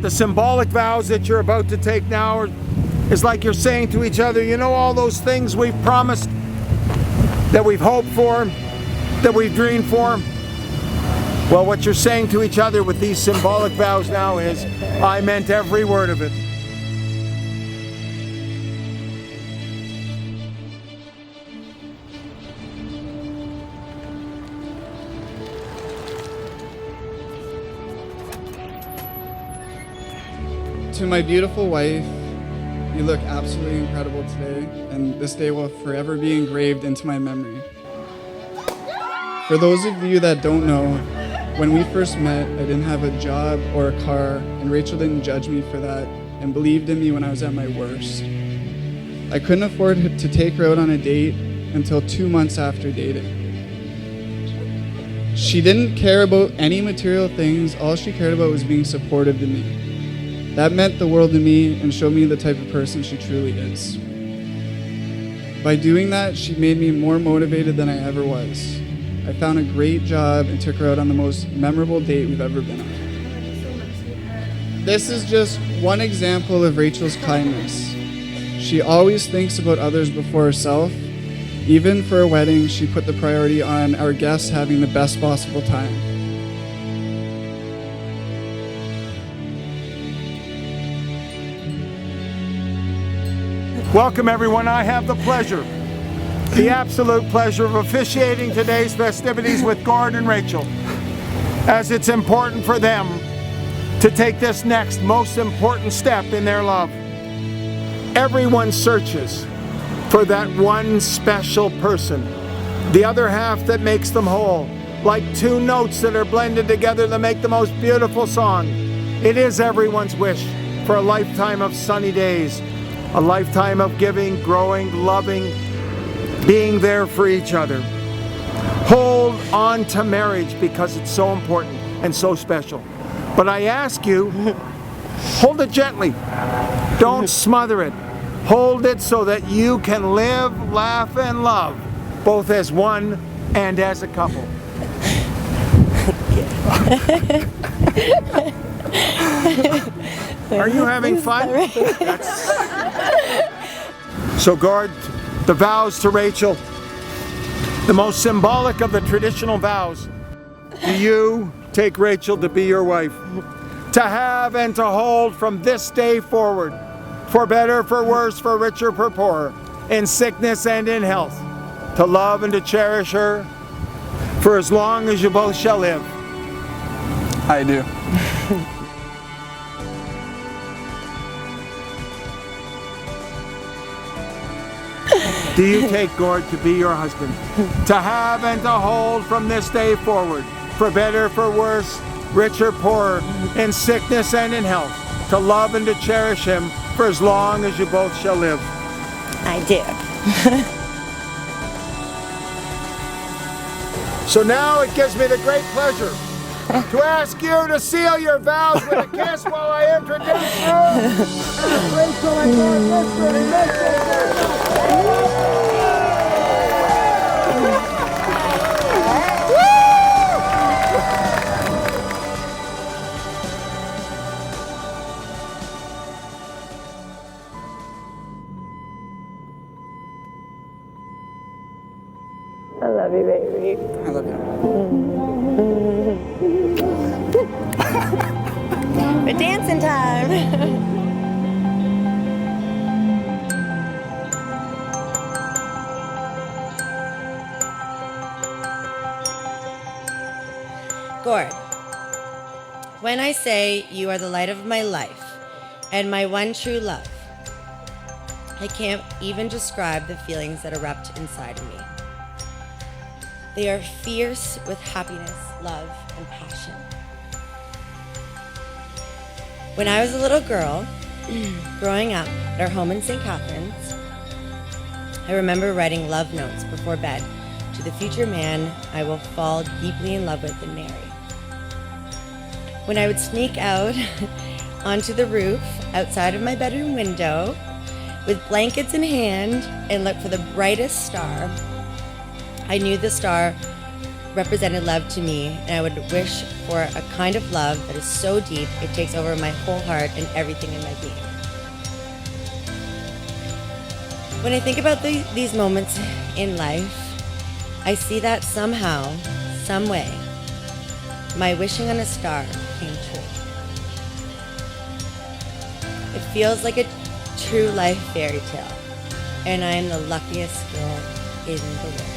the symbolic vows that you're about to take now is like you're saying to each other, you know, all those things we've promised, that we've hoped for, that we've dreamed for. Well, what you're saying to each other with these symbolic vows now is, I meant every word of it. To my beautiful wife, you look absolutely incredible today, and this day will forever be engraved into my memory. For those of you that don't know, when we first met, I didn't have a job or a car, and Rachel didn't judge me for that and believed in me when I was at my worst. I couldn't afford to take her out on a date until 2 months after dating. She didn't care about any material things. All she cared about was being supportive to me. That meant the world to me and showed me the type of person she truly is. By doing that, she made me more motivated than I ever was. I found a great job and took her out on the most memorable date we've ever been on. This is just one example of Rachel's kindness. She always thinks about others before herself. Even for a wedding, she put the priority on our guests having the best possible time. Welcome everyone. I have the pleasure, the absolute pleasure of officiating today's festivities with Gord and Rachel, as it's important for them to take this next most important step in their love. Everyone searches for that one special person, the other half that makes them whole, like two notes that are blended together to make the most beautiful song. It is everyone's wish for a lifetime of sunny days, a lifetime of giving, growing, loving, being there for each other. Hold on to marriage because it's so important and so special. But I ask you, hold it gently. Don't smother it. Hold it so that you can live, laugh, and love, both as one and as a couple. Are you having fun? So Gord, the vows to Rachel, the most symbolic of the traditional vows. Do you take Rachel to be your wife, to have and to hold from this day forward, for better, for worse, for richer, for poorer, in sickness and in health, to love and to cherish her for as long as you both shall live? I do. Do you take Gord to be your husband, to have and to hold from this day forward, for better, for worse, richer, poorer, in sickness and in health, to love and to cherish him for as long as you both shall live? I do. So now it gives me the great pleasure to ask you to seal your vows with a kiss while I introduce you. Rachel and I love you, baby. I love you. We're dancing time. Gord, when I say you are the light of my life and my one true love, I can't even describe the feelings that erupt inside of me. They are fierce with happiness, love, and passion. When I was a little girl, growing up at our home in St. Catharines, I remember writing love notes before bed to the future man I will fall deeply in love with and marry. When I would sneak out onto the roof outside of my bedroom window with blankets in hand and look for the brightest star, I knew the star represented love to me, and I would wish for a kind of love that is so deep it takes over my whole heart and everything in my being. When I think about these moments in life, I see that somehow, some way, my wishing on a star came true. It feels like a true life fairy tale, and I am the luckiest girl in the world.